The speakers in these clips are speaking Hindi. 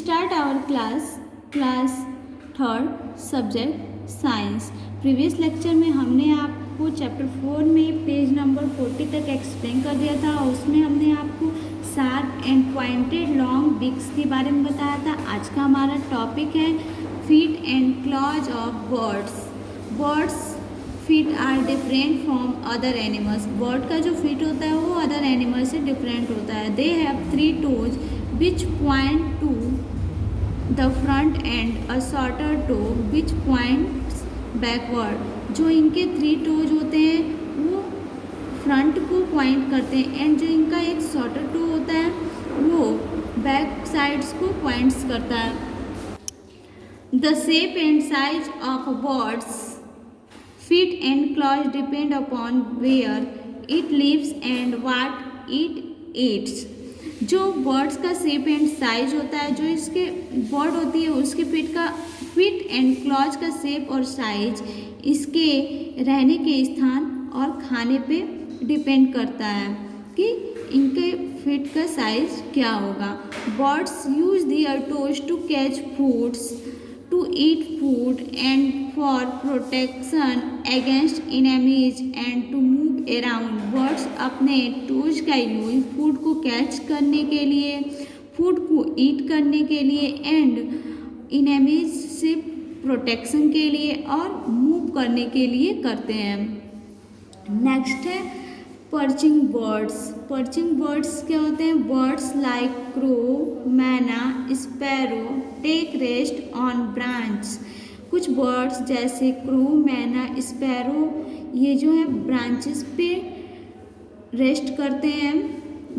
start our class third subject science. Previous lecture में हमने आपको चैप्टर 4 में पेज नंबर 40 तक एक्सप्लेन कर दिया था और उसमें हमने आपको शार्प एंड पॉइंटेड लॉन्ग बिक्स के बारे में बताया था। आज का हमारा टॉपिक है feet and claws of birds. Birds feet are different from other animals. Bird का जो फीट होता है वो अदर एनिमल से डिफरेंट होता है। They have 3 toes which point to the front and a shorter toe which points backward. जो इनके 3 टोज होते हैं वो फ्रंट को पॉइंट करते हैं एंड जो इनका एक शॉर्टर टो होता है वो बैक साइड्स को पॉइंट्स करता है। The shape and size of birds feet and claws depend upon where it lives and what it eats। जो बर्ड्स का शेप एंड साइज होता है, जो इसके बर्ड होती है उसके फीट एंड क्लॉज का शेप और साइज इसके रहने के स्थान और खाने पे डिपेंड करता है कि इनके फीट का साइज क्या होगा। Birds use their toes to catch foods, to eat food and for protection against enemies and to move around। Birds अपने टोज का यूज फूड को कैच करने के लिए, फूड को ईट करने के लिए एंड इनेमीज से प्रोटेक्शन के लिए और मूव करने के लिए करते हैं। नेक्स्ट है पर्चिंग बर्ड्स। पर्चिंग बर्ड्स क्या होते हैं? Birds like crow, myna, sparrow take rest on branch. कुछ बर्ड्स जैसे क्रो, मैना, स्पैरो ये जो है ब्रांचेस पे रेस्ट करते हैं।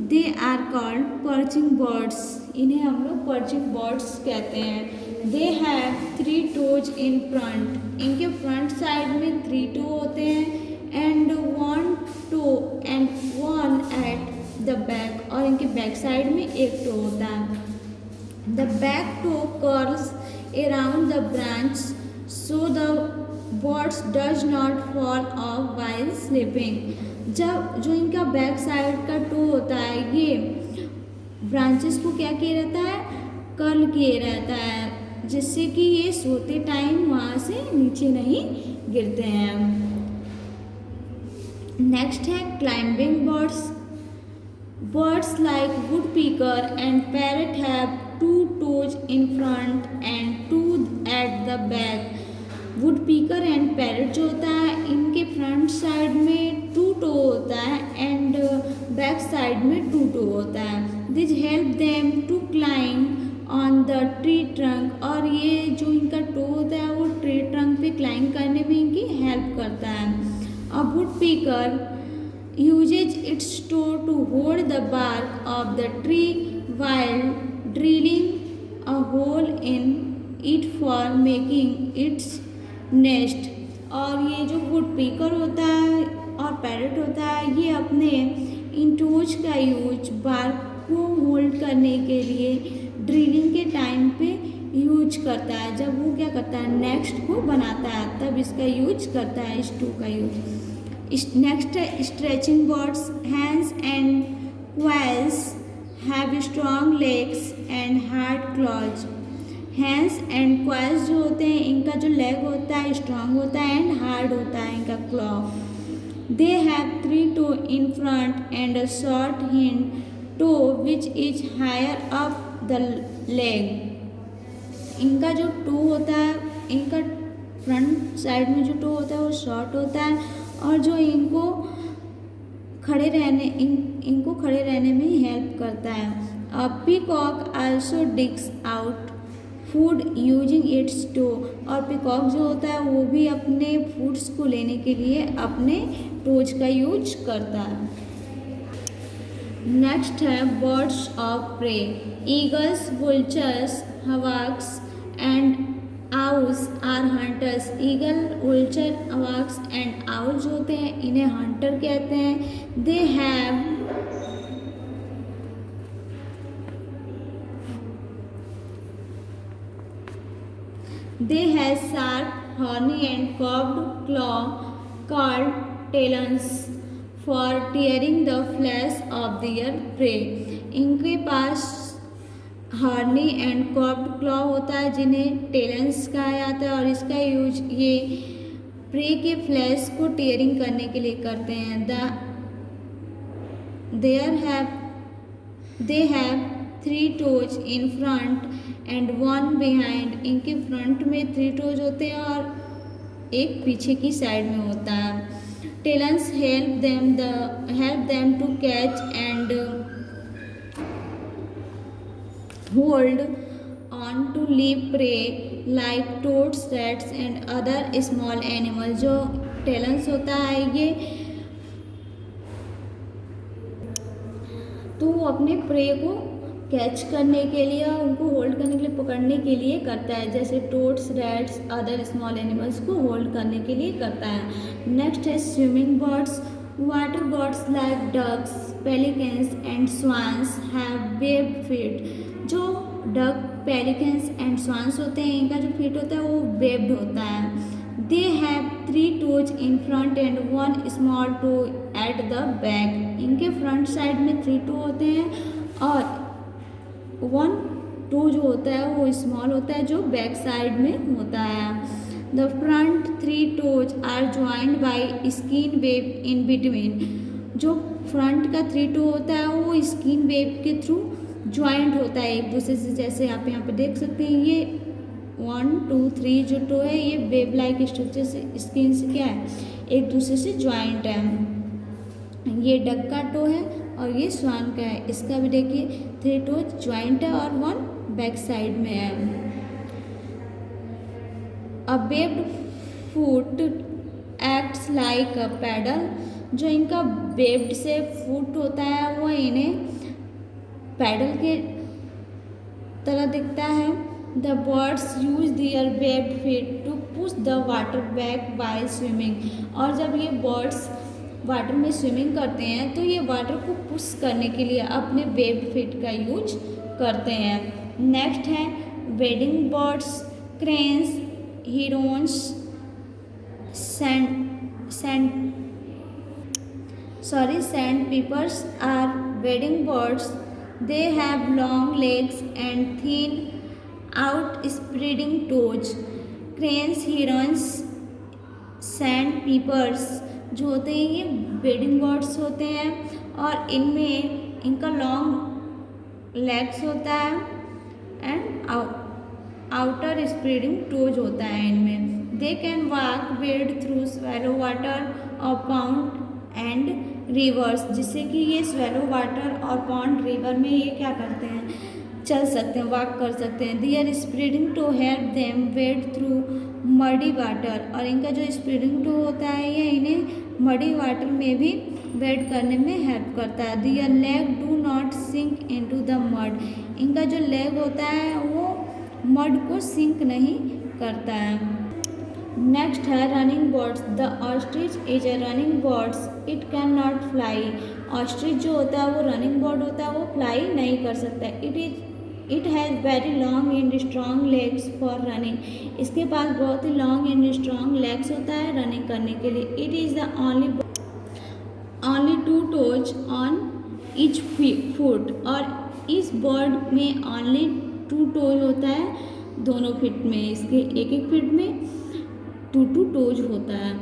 They are called perching birds. इन्हें हम लोग पर्चिंग बर्ड्स कहते हैं। They have 3 toes in front. इनके फ्रंट साइड में 3 टो होते हैं and 1 toe and 1 at the back, और इनके बैक साइड में 1 टो होता है। The back toe curls around the branch so the birds does not fall off while sleeping. जब जो इनका बैक साइड का टो होता है ये ब्रांचेस को क्या किए रहता है? कर्ल किए रहता है, जिससे कि ये सोते टाइम वहाँ से नीचे नहीं गिरते हैं। नेक्स्ट है climbing birds. Birds like woodpecker and parrot have 2 toes in front and 2 at the back. Woodpecker and parrot जो होता है इनके फ्रंट साइड में 2 टो होता है एंड बैक साइड में 2 टो होता है। This help them to climb on the tree trunk. और ये जो इनका टो होता है वो ट्री ट्रंक पे क्लाइंब करने में इनकी हेल्प करता है। A woodpecker uses its toe to hold the bark of the tree while drilling a hole in it for making its nest। और ये जो वुडपीकर होता है और पैरट होता है ये अपने इन टोज का यूज बार्क को होल्ड करने के लिए ड्रिलिंग के टाइम पे यूज करता है। जब वो क्या करता है नेक्स्ट को बनाता है तब इसका यूज करता है, इस टू का यूज। नेक्स्ट है stretching birds. Hands and coils have strong legs and hard clause. Hands and coils जो होते हैं इनका जो लेग होता है स्ट्रॉन्ग होता है एंड हार्ड होता है इनका claw. They have 3 toe in front and a short hind toe which is higher up the leg. इनका जो टो होता है, इनका फ्रंट साइड में जो टो होता है वो शॉर्ट होता है और जो इनको खड़े रहने में हेल्प करता है। A peacock also digs out food using its toe. और पीकॉक जो होता है वो भी अपने फूड्स को लेने के लिए अपने टोज का यूज करता है। नेक्स्ट है birds of prey. Eagles, vultures, hawks and owls are hunters. Eagle, vulture, hawks and owl जो होते हैं इन्हें हंटर कहते हैं। They have sharp, horny and curved claw called talons for tearing the flesh of their prey। इनके पास हॉर्नी एंड कर्व्ड क्लॉ होता है जिन्हें टेलेंस कहा जाता है और इसका यूज ये प्रे के फ्लैश को टीयरिंग करने के लिए करते हैं। They have 3 toes in front and 1 behind. इनके फ्रंट में 3 टोज होते हैं और एक पीछे की साइड में होता है। Talons help them to catch and hold on to live prey like toads, rats and other small animals। जो टेलेंस होता है ये तो वो अपने प्रे को कैच करने के लिए और उनको होल्ड करने के लिए पकड़ने के लिए करता है, जैसे toads, rats, other small animals को होल्ड करने के लिए करता है। नेक्स्ट है swimming birds. Water birds like ducks, pelicans and swans have webbed feet. जो डक, पेलिकन्स एंड स्वान्स होते हैं इनका जो फीट होता है वो वेब्ड होता है। They have 3 toes in front and 1 small toe at the back. इनके फ्रंट साइड में 3 टो होते हैं और 1 टो जो होता है वो स्मॉल होता है जो बैक साइड में होता है। The front 3 toes are joined by skin web in between. जो फ्रंट का 3 टो होता है वो स्किन वेब के थ्रू ज्वाइंट होता है एक दूसरे से, जैसे आप यहाँ पे देख सकते हैं ये 1 2 3 जो टो है ये वेब लाइक स्ट्रक्चर से स्किन से क्या है एक दूसरे से ज्वाइंट है। ये डक का टो है और ये स्वान का है, इसका भी देखिए 3 टो ज्वाइंट है और 1 बैक साइड में है। A webbed foot acts like a paddle. जो इनका वेब्ड से फुट होता है वो इन्हें पैडल के तरह दिखता है। The birds use their webbed feet to push the water back by swimming. और जब ये बर्ड्स वाटर में स्विमिंग करते हैं तो ये वाटर को पुश करने के लिए अपने वेब्ड फीट का यूज करते हैं। नेक्स्ट है wedding birds, cranes, Heron's, sandpipers are wading birds. They have long legs and thin outspreading toes. Cranes, herons, sandpipers जो होते हैं ये wading birds होते हैं और इनमें इनका लॉन्ग लेग्स होता है एंड आउटर स्प्रेडिंग टोज होता है इनमें। They can walk wade through shallow water और पाउंड एंड रिवर्स, जिससे कि ये स्वेलो वाटर और पॉन्ड रिवर में ये क्या करते हैं चल सकते हैं, वॉक कर सकते हैं। Their spreading toe help them wade through muddy water. और इनका जो स्प्रेडिंग टो होता है ये इन्हें मडी वाटर में भी वेड करने में हेल्प करता है। Their leg do not sink into the mud. इनका जो लेग होता है वो मड को सिंक नहीं करता है। नेक्स्ट है running birds. The ostrich is a running birds, it can not fly. Ostrich जो होता है वो रनिंग बर्ड होता है, वो फ्लाई नहीं कर सकता। It has very long and strong legs for running. इसके पास बहुत ही लॉन्ग एंड स्ट्रॉन्ग लेग्स होता है रनिंग करने के लिए। It is the only 2 toes on each foot. और इस बर्ड में ओनली 2 टोज होता है दोनों फीट में, इसके एक फीट में 2 टोज होता है।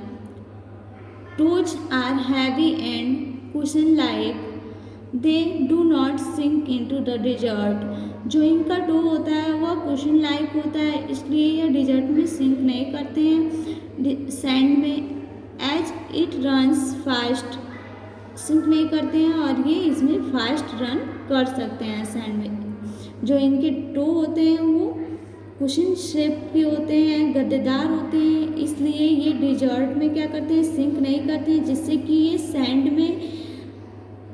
Toes are heavy and cushion like, they do not sink into the desert. जो इनका टो होता है वह कुशन लाइक होता है, इसलिए यह डिजर्ट में सिंक नहीं करते हैं सैंड में। As it runs fast, sink नहीं करते हैं और ये इसमें फास्ट रन कर सकते हैं सैंड में। जो इनके टो होते हैं वो कुशन शेप के होते हैं, गद्देदार होते हैं, इसलिए ये डिजर्ट में क्या करते हैं सिंक नहीं करते हैं, जिससे कि ये सैंड में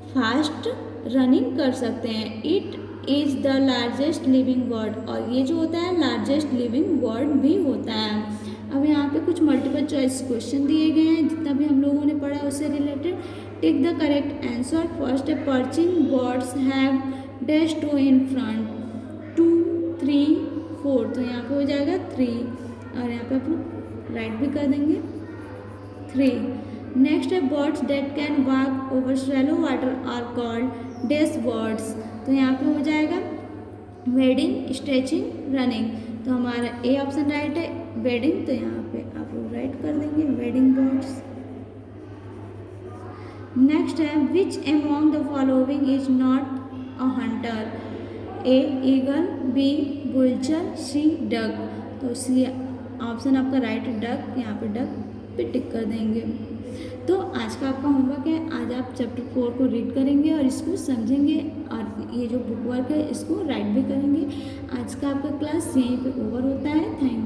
फास्ट रनिंग कर सकते हैं। It is the largest living bird. और ये जो होता है लार्जेस्ट लिविंग बर्ड भी होता है। अब यहाँ पे कुछ मल्टीपल चॉइस क्वेश्चन दिए गए हैं, जितना भी हम लोगों ने पढ़ा उससे related. Take the correct answer. First है perching birds have dash two in front, 2 3 4, तो यहाँ पे हो जाएगा 3 और यहाँ पे आप लोग राइट भी कर देंगे 3। नेक्स्ट है birds that can walk over shallow water are called dash birds, तो यहाँ पे हो जाएगा वेडिंग, स्ट्रेचिंग, रनिंग। तो हमारा ए ऑप्शन राइट है वेडिंग, तो यहाँ पे आप लोग राइट कर देंगे वेडिंग बर्ड्स। नेक्स्ट है which among the following is not a hunter, A eagle, B vulture, C duck. तो सी ऑप्शन आपका राइट है डक, यहाँ पे डक पे टिक कर देंगे। तो आज का आपका होमवर्क है, आज आप चैप्टर 4 को रीड करेंगे और इसको समझेंगे और ये जो बुक वर्क है इसको राइट भी करेंगे। आज का आपका क्लास यहीं पे ओवर होता है। Thank you.